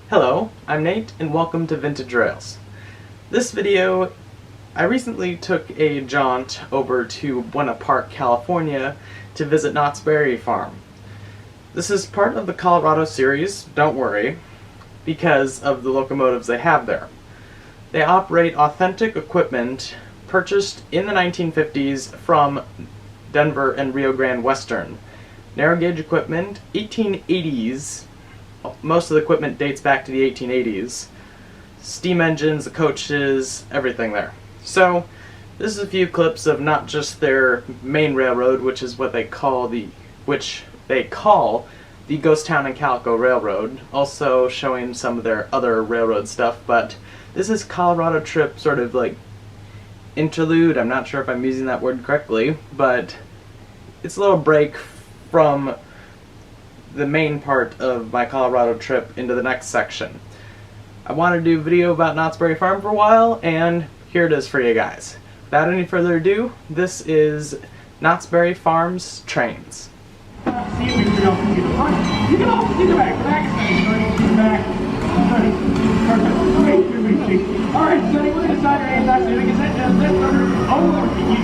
Hello, I'm Nate and welcome to Vintage Rails. This video, I recently took a jaunt over to Buena Park, California to visit Knottsbury farm. This is part of the Colorado series, don't worry, because of the locomotives they have there. They operate authentic equipment purchased in the 1950s from Denver and Rio Grande Western. Narrow gauge equipment, 1880s. Most of the equipment dates back to the 1880s. Steam engines, the coaches, everything there. So, this is a few clips of not just their main railroad, which is what they call the Ghost Town and Calico Railroad, also showing some of their other railroad stuff, but this is Colorado trip sort of like interlude. I'm not sure if I'm using that word correctly, but it's a little break from the main part of my Colorado trip into the next section. I wanted to do a video about Knottsbury Farm for a while, and here it is for you guys. Without any further ado, this is Knottsbury Farm's Trains. See if we can go to the front. You can also see the back. Back. Perfect. All right, Sonny, we're going to sign our hands out so we can set that left under over to you.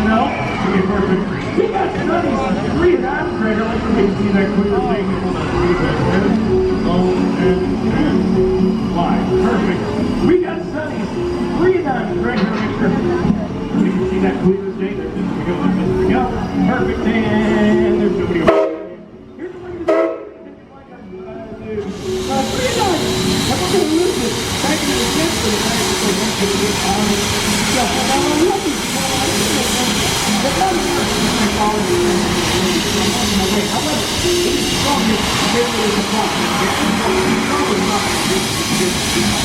No? Okay, perfect. We got Sonny's 3 times greater. Let's see that clear thing. Line. Perfect. We got Sonny's 3 times greater. You can see that clear as day. There we go. Perfect. And there's nobody over. Here's what we're going to do. I'm going to lose it. Back into the center for the fact that they want to get on it. So, I'm lucky. But I'm not going to call it. I'm going to get it with the clock.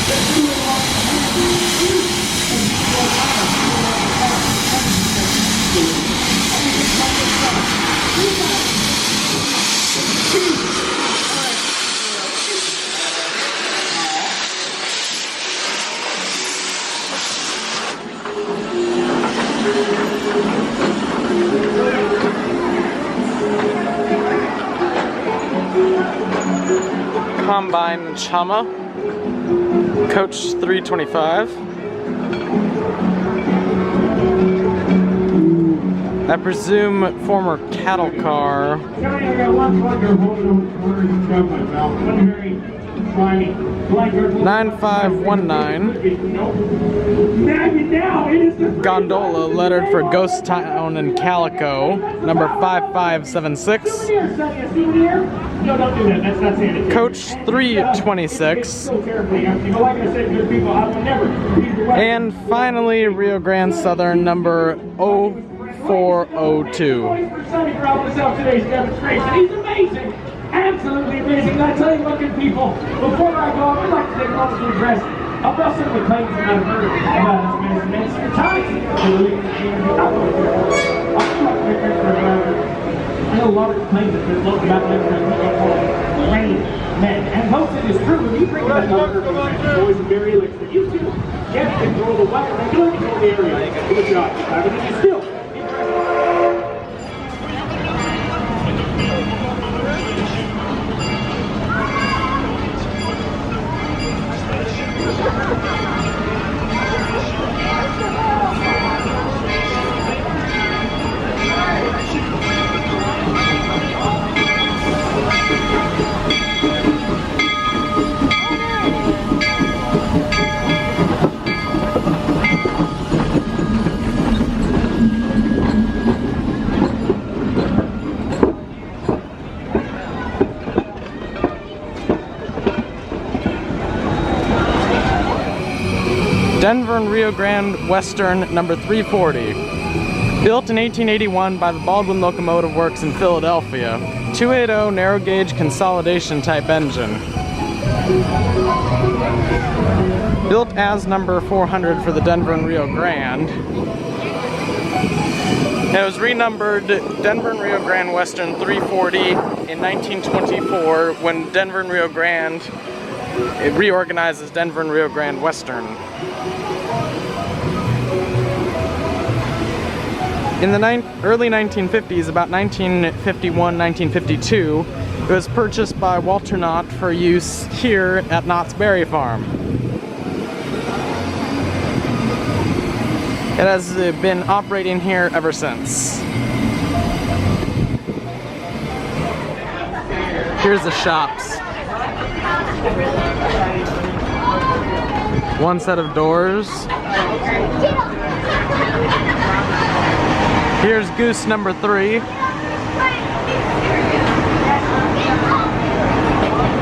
Let's do it all. Combine Chama, Coach 325. I presume former cattle car. 9519. Gondola lettered for Ghost Town and Calico, number 5576. Coach 326. And finally, Rio Grande Southern, number 0402. He's amazing! Absolutely amazing! I tell you what, good people, before I go, I'd like to take a moment to address about some of the claims that I've heard about this man. I know a lot of claims that there's lots about rain men. And most of it is true. When you bring that number, it's always very electric. You too can control the weather, regular control the area. Good job. But it is still. Denver and Rio Grande Western, number 340. Built in 1881 by the Baldwin Locomotive Works in Philadelphia. 280 narrow gauge consolidation type engine. Built as number 400 for the Denver and Rio Grande. It was renumbered Denver and Rio Grande Western 340 in 1924 when Denver and Rio Grande reorganized as Denver and Rio Grande Western. In the early 1950s, about 1951, 1952, It was purchased by Walter Knott for use here at Knottsbury Farm. It has been operating here ever since. Here's the shops. One set of doors. Here's goose number 3.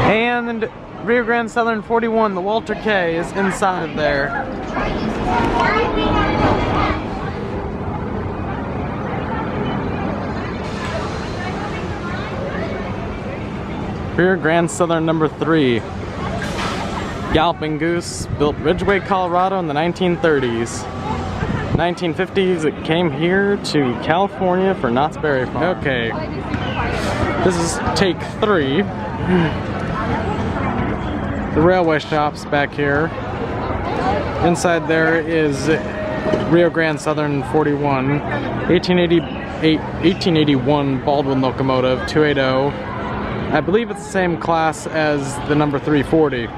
And Rio Grande Southern 41, the Walter K, is inside of there. Rio Grande Southern number 3. Galloping goose, built Ridgeway, Colorado in the 1930s. 1950s, it came here to California for Knottsbury Farm. Okay, this is take 3. The railway shop's back here. Inside there is Rio Grande Southern 41, 1881 Baldwin locomotive, 280. I believe it's the same class as the number 340.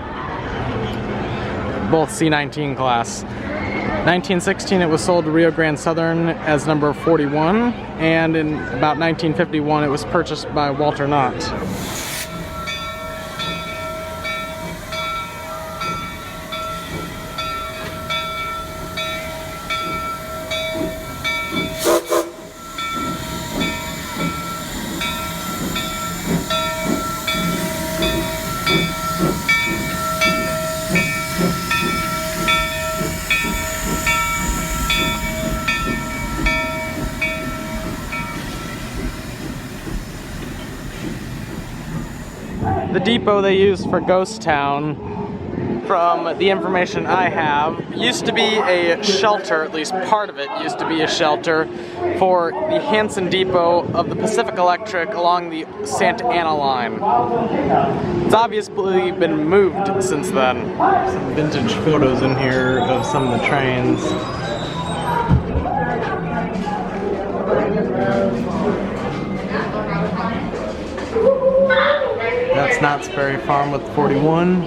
Both C19 class. 1916 it was sold to Rio Grande Southern as number 41, and in about 1951 it was purchased by Walter Knott. The depot they use for Ghost Town, from the information I have, used to be a shelter, at least part of it used to be a shelter, for the Hanson Depot of the Pacific Electric along the Santa Ana line. It's obviously been moved since then. Some vintage photos in here of some of the trains. That's Knottsbury Farm with 41.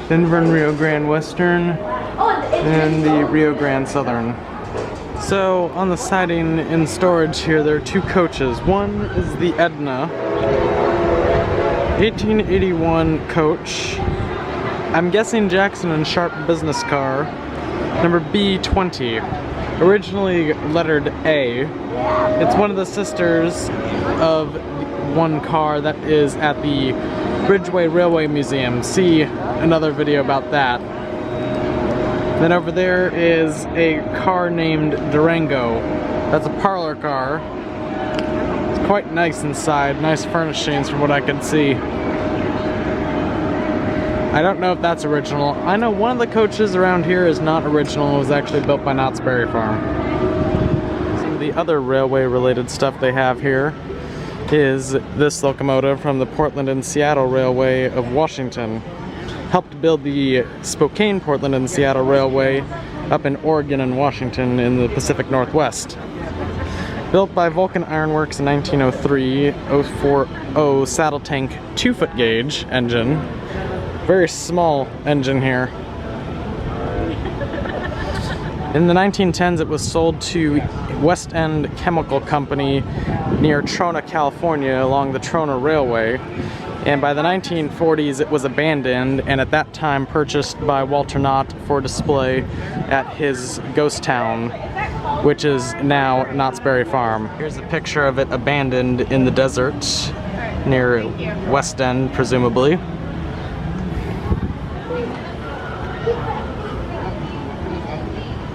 Denver and Rio Grande Western, and the Rio Grande Southern. So on the siding in storage here, there are 2 coaches. One is the Edna, 1881 coach. I'm guessing Jackson and Sharp business car, number B20. Originally lettered A. It's one of the sisters of one car that is at the Ridgeway Railway Museum. See another video about that. Then over there is a car named Durango. That's a parlor car. It's quite nice inside, nice furnishings from what I can see. I don't know if that's original. I know one of the coaches around here is not original. It was actually built by Knottsbury Farm. Some of the other railway related stuff they have here is this locomotive from the Portland and Seattle Railway of Washington. Helped build the Spokane, Portland and Seattle Railway up in Oregon and Washington in the Pacific Northwest. Built by Vulcan Ironworks in 1903, 040 saddle tank 2-foot gauge engine. Very small engine here. In the 1910s, it was sold to West End Chemical Company near Trona, California, along the Trona Railway. And by the 1940s, it was abandoned, and at that time purchased by Walter Knott for display at his ghost town, which is now Knottsbury Farm. Here's a picture of it abandoned in the desert near West End, presumably.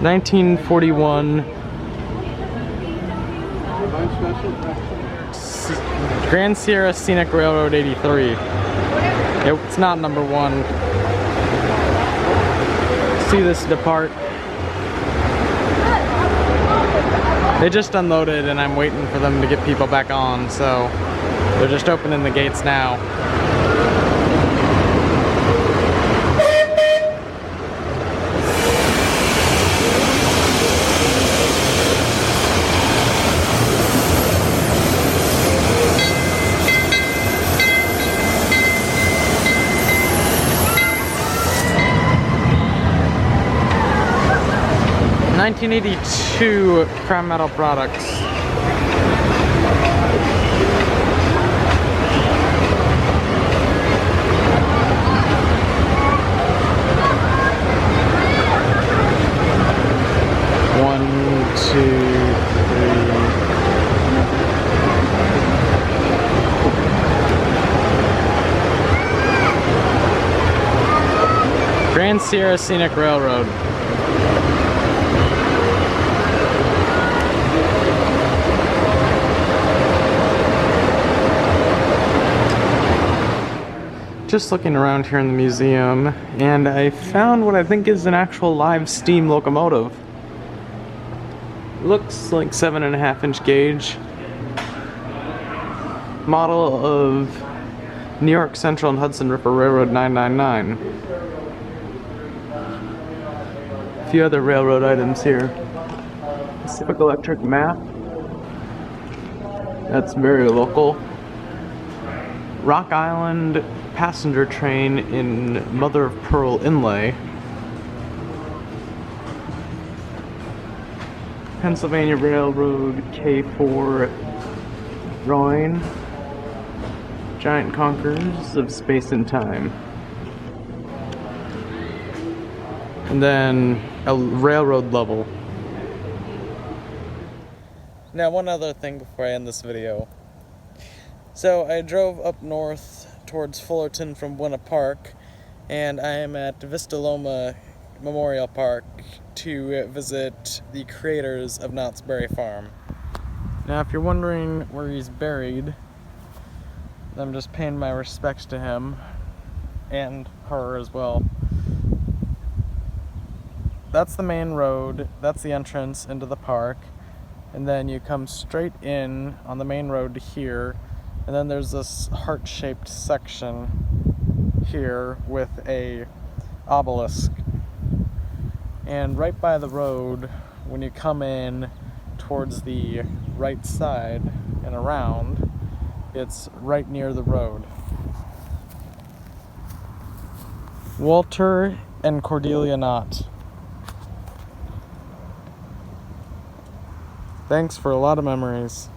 (1941) Grand Sierra Scenic Railroad 83. It's not number 1. See this depart. They just unloaded and I'm waiting for them to get people back on, so they're just opening the gates now. 1982 Crown Metal products. One, two, three. Grand Sierra Scenic Railroad. Just looking around here in the museum, and I found what I think is an actual live steam locomotive. Looks like 7.5-inch gauge. Model of New York Central and Hudson River Railroad 999. A few other railroad items here. Pacific Electric map. That's very local. Rock Island passenger train in Mother of Pearl Inlay. Pennsylvania Railroad K4 drawing. Giant conquerors of space and time. And then a railroad level. Now, one other thing before I end this video. So I drove up north towards Fullerton from Buena Park, and I am at Vista Loma Memorial Park to visit the creators of Knottsbury Farm. Now, if you're wondering where he's buried, I'm just paying my respects to him, and her as well. That's the main road, that's the entrance into the park, and then you come straight in on the main road to here, and then there's this heart-shaped section here with a obelisk. And right by the road, when you come in towards the right side and around, it's right near the road. Walter and Cordelia Knott. Thanks for a lot of memories.